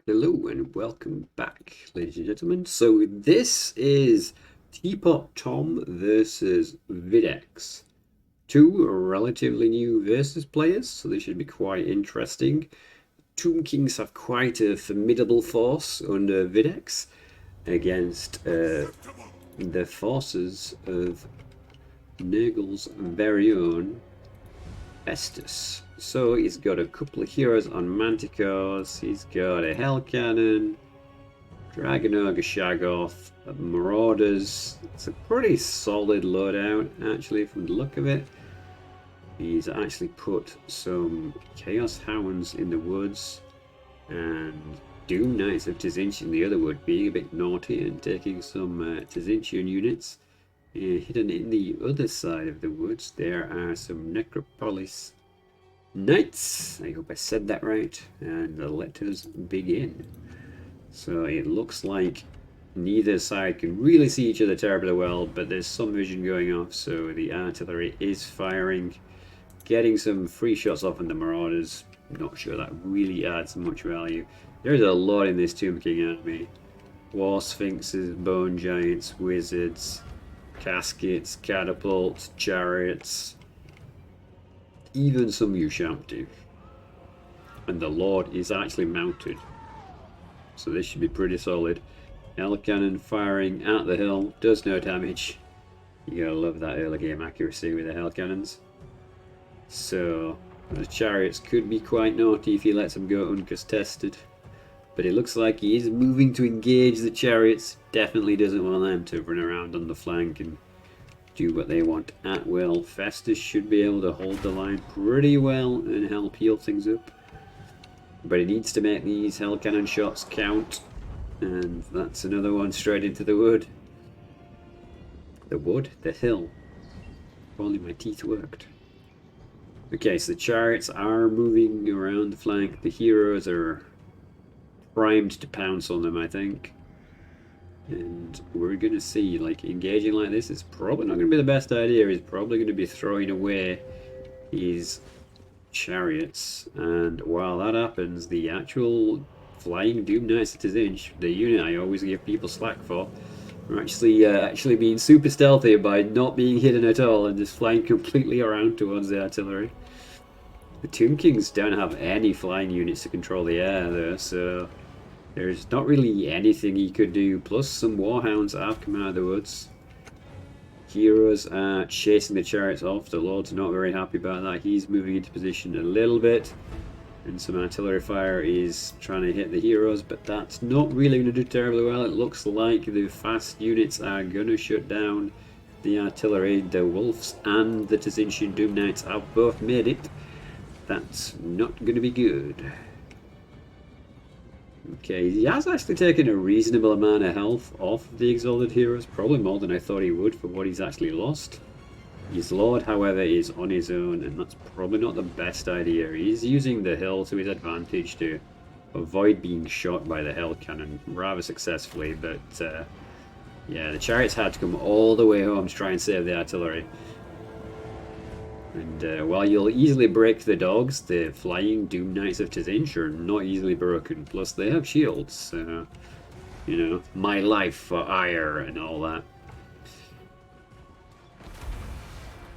Hello and welcome back, ladies and gentlemen. So this is Teapot Tom versus Viddex. Two relatively new versus players, so this should be quite interesting. Tomb Kings have quite a formidable force under Viddex against the forces of Nurgle's very own Estus. So he's got a couple of heroes on Manticores, he's got a Hell Cannon, Dragon Ogre Shaggoth, Marauders. It's a pretty solid loadout actually from the look of it. He's actually put some Chaos Hounds in the woods and Doom Knights of Tzinch in the other wood, being a bit naughty and taking some Tzinchian units. Hidden in the other side of the woods there are some Necropolis Knights. I hope I said that right. And let us begin. So it looks like neither side can really see each other terribly well, but there's some vision going off, so the artillery is firing, getting some free shots off on the Marauders. Not sure that really adds much value. There's a lot in this Tomb King army. War Sphinxes, Bone Giants, Wizards, Caskets, Catapults, Chariots, even some Ushabti. And the Lord is actually mounted, so this should be pretty solid. Hell Cannon firing at the hill, does no damage. You gotta love that early game accuracy with the Hell Cannons. So the Chariots could be quite naughty if he lets them go uncontested. But it looks like he is moving to engage the Chariots. Definitely doesn't want them to run around on the flank and do what they want at will. Festus should be able to hold the line pretty well and help heal things up. But he needs to make these Hell Cannon shots count. And that's another one straight into the wood. The wood? The hill. If only my teeth worked. Okay, so the Chariots are moving around the flank. The heroes are primed to pounce on them, I think. And we're going to see, like, engaging like this is probably not going to be the best idea. He's probably going to be throwing away his Chariots. And while that happens, the actual flying Doom Knights of Tzinch, the unit I always give people slack for, are actually being super stealthy by not being hidden at all and just flying completely around towards the artillery. The Tomb Kings don't have any flying units to control the air though, so there's not really anything he could do. Plus some Warhounds have come out of the woods. Heroes are chasing the Chariots off. The Lord's not very happy about that. He's moving into position a little bit. And some artillery fire is trying to hit the heroes, but that's not really going to do terribly well. It looks like the fast units are going to shut down the artillery. The Wolves and the Tzinchian Doom Knights have both made it. That's not going to be good. Okay, he has actually taken a reasonable amount of health off the Exalted Heroes, probably more than I thought he would for what he's actually lost. His Lord, however, is on his own, and that's probably not the best idea. He's using the hill to his advantage to avoid being shot by the Hell Cannon rather successfully, but yeah, the Chariots had to come all the way home to try and save the artillery. And while you'll easily break the dogs, the flying Doom Knights of Tzinch are not easily broken. Plus, they have shields, so, you know, my life for ire and all that.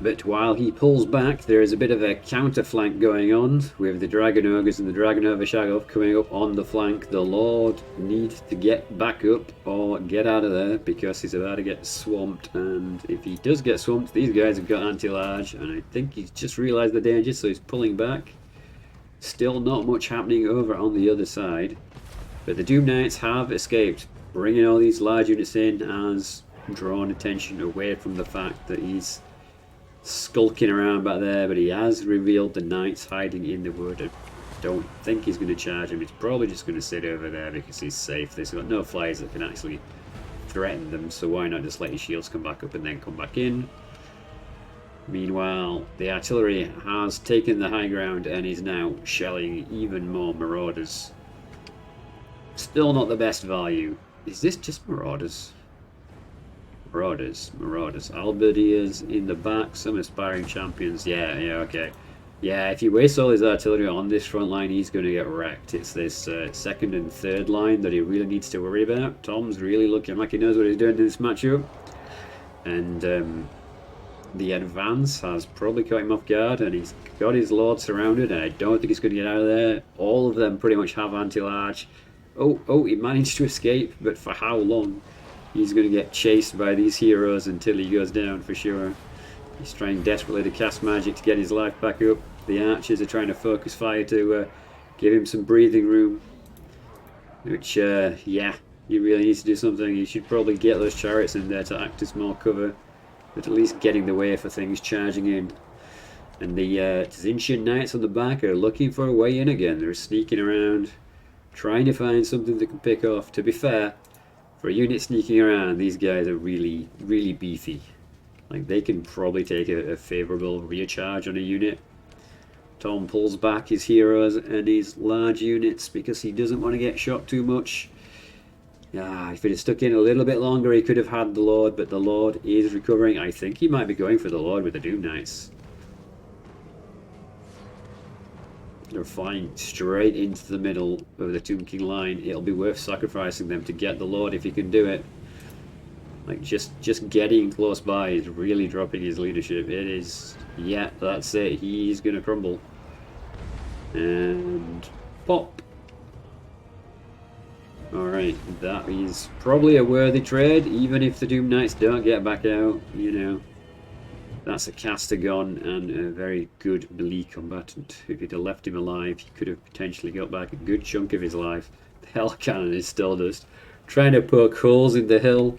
But while he pulls back, there is a bit of a counter flank going on with the Dragon Ogres and the Dragon Ogre Shaggoth coming up on the flank. The Lord needs to get back up or get out of there because he's about to get swamped. And if he does get swamped, these guys have got anti-large, and I think he's just realised the danger, so he's pulling back. Still not much happening over on the other side, but the Doom Knights have escaped. Bringing all these large units in has drawn attention away from the fact that he's skulking around back there, but he has revealed the Knights hiding in the wood. I don't think he's going to charge him. He's probably just going to sit over there because he's safe. There's got no flies that can actually threaten them, so why not just let his shields come back up and then come back in. Meanwhile, the artillery has taken the high ground and is now shelling even more Marauders. Still not the best value. Is this just Marauders? Marauders. Alberdiers in the back, some aspiring champions. Yeah, okay. Yeah, if he wastes all his artillery on this front line, he's going to get wrecked. It's this second and third line that he really needs to worry about. Tom's really looking like he knows what he's doing in this matchup. And the advance has probably caught him off guard, and he's got his lord surrounded, and I don't think he's going to get out of there. All of them pretty much have anti-large. Oh, he managed to escape, but for how long? He's going to get chased by these heroes until he goes down for sure. He's trying desperately to cast magic to get his life back up. The archers are trying to focus fire to give him some breathing room. Which, yeah, he really needs to do something. He should probably get those chariots in there to act as more cover. But at least getting the way for things charging in. And the Tzeentchian Knights on the back are looking for a way in again. They're sneaking around, trying to find something they can pick off. To be fair, for a unit sneaking around, these guys are really, really beefy. Like, they can probably take a favourable rear charge on a unit. Tom pulls back his heroes and his large units because he doesn't want to get shot too much. If it had stuck in a little bit longer, he could have had the Lord, but the Lord is recovering. I think he might be going for the Lord with the Doom Knights. They're flying straight into the middle of the Tomb King line. It'll be worth sacrificing them to get the Lord if he can do it. Like, just getting close by is really dropping his leadership. It is, yeah, that's it. He's going to crumble. And pop. Alright, that is probably a worthy trade, even if the Doom Knights don't get back out, you know. That's a Castagon and a very good melee combatant. If you'd have left him alive, he could have potentially got back a good chunk of his life. The Hell Cannon is still just trying to poke holes in the hill.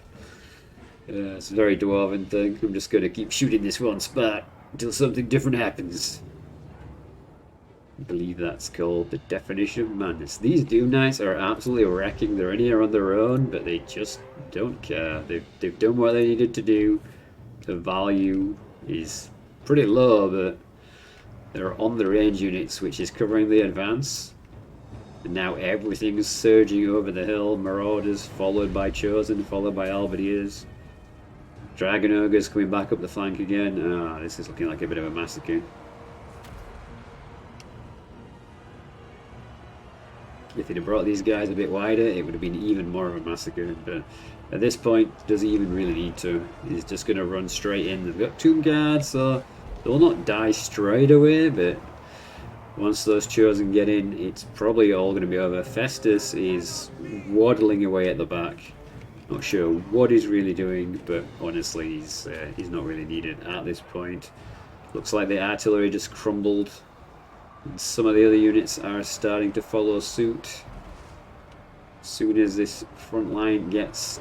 It's a very dwarven thing. I'm just going to keep shooting this one spot until something different happens. I believe that's called the definition of madness. These Doom Knights are absolutely wrecking. They're in here on their own, but they just don't care. They've done what they needed to do. The value is pretty low, but they're on the range units, which is covering the advance. And now everything's surging over the hill. Marauders, followed by Chosen, followed by Halberdiers. Dragon Ogres coming back up the flank again. This is looking like a bit of a massacre. If he'd have brought these guys a bit wider, it would have been even more of a massacre. But at this point, does he even really need to? He's just going to run straight in. They've got Tomb Guards, so they'll not die straight away, but once those Chosen get in, it's probably all going to be over. Festus is waddling away at the back. Not sure what he's really doing, but honestly, he's not really needed at this point. Looks like the artillery just crumbled. And some of the other units are starting to follow suit. As soon as this front line gets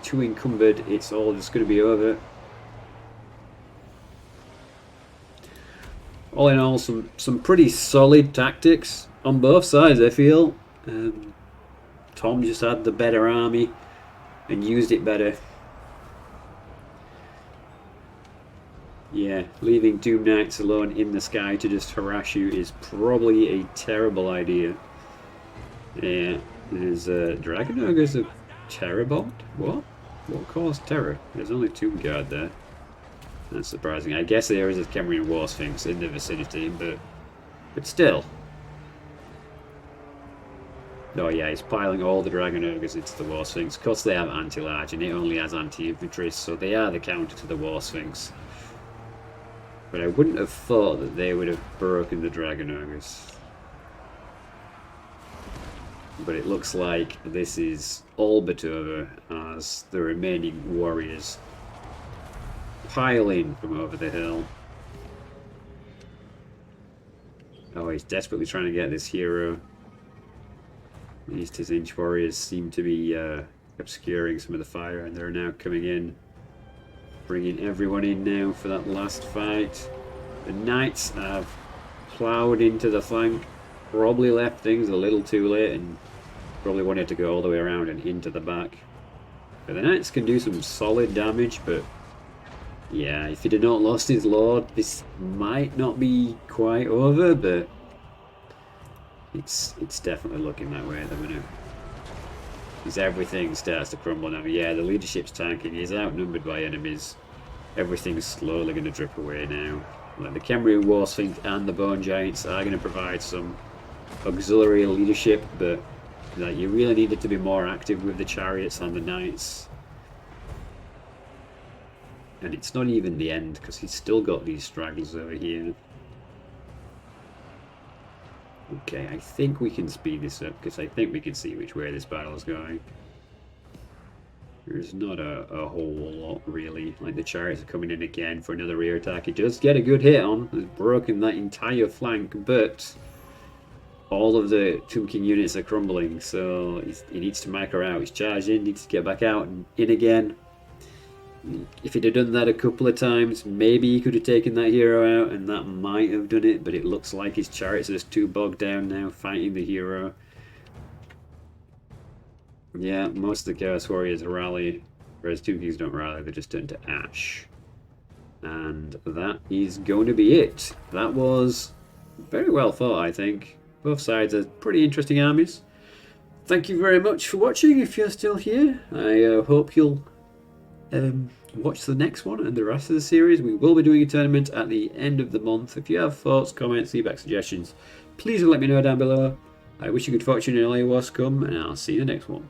too encumbered, it's all just going to be over. All in all, some pretty solid tactics on both sides, I feel. Tom just had the better army and used it better. Yeah, leaving Doom Knights alone in the sky to just harass you is probably a terrible idea. Yeah, there's Dragon Ogres of Terror Bombed? What? What caused terror? There's only Tomb Guard there. That's surprising. I guess there is a Khemrian War Sphinx in the vicinity, but still. Oh yeah, he's piling all the Dragon Ogres into the War Sphinx. Of course they have anti-large and it only has anti-infantry, so they are the counter to the War Sphinx. But I wouldn't have thought that they would have broken the Dragon Ogres. But it looks like this is all but over as the remaining warriors pile in from over the hill. Oh, he's desperately trying to get this hero. These Tzeentch warriors seem to be obscuring some of the fire, and they're now coming in. Bringing everyone in now for that last fight. The Knights have ploughed into the flank, probably left things a little too late and probably wanted to go all the way around and into the back. But the Knights can do some solid damage, but yeah, if he'd have not lost his Lord, this might not be quite over, but it's definitely looking that way at the minute. Because everything starts to crumble now. Yeah, the leadership's tanking. He's outnumbered by enemies. Everything's slowly going to drip away now. Like the Khemri War Sphinx and the Bone Giants are going to provide some auxiliary leadership, but like, you really needed to be more active with the chariots and the knights. And it's not even the end, because he's still got these stragglers over here. Okay, I think we can speed this up, because I think we can see which way this battle is going. There's not a whole lot, really. Like, the chariots are coming in again for another rear attack. It does get a good hit on. It's broken that entire flank, but all of the Tomb King units are crumbling, so he needs to micro out. He's charged in, needs to get back out and in again. If he'd have done that a couple of times, maybe he could have taken that hero out, and that might have done it, but it looks like his chariots are just too bogged down now fighting the hero. Yeah, most of the Chaos Warriors rally, whereas Tomb Kings don't rally, they just turn to ash. And that is going to be it. That was very well fought, I think. Both sides are pretty interesting armies. Thank you very much for watching if you're still here. I hope you'll watch the next one and the rest of the series. We will be doing a tournament at the end of the month. If you have thoughts, comments, feedback, suggestions, please let me know down below. I wish you good fortune in all your wars to come, and I'll see you in the next one.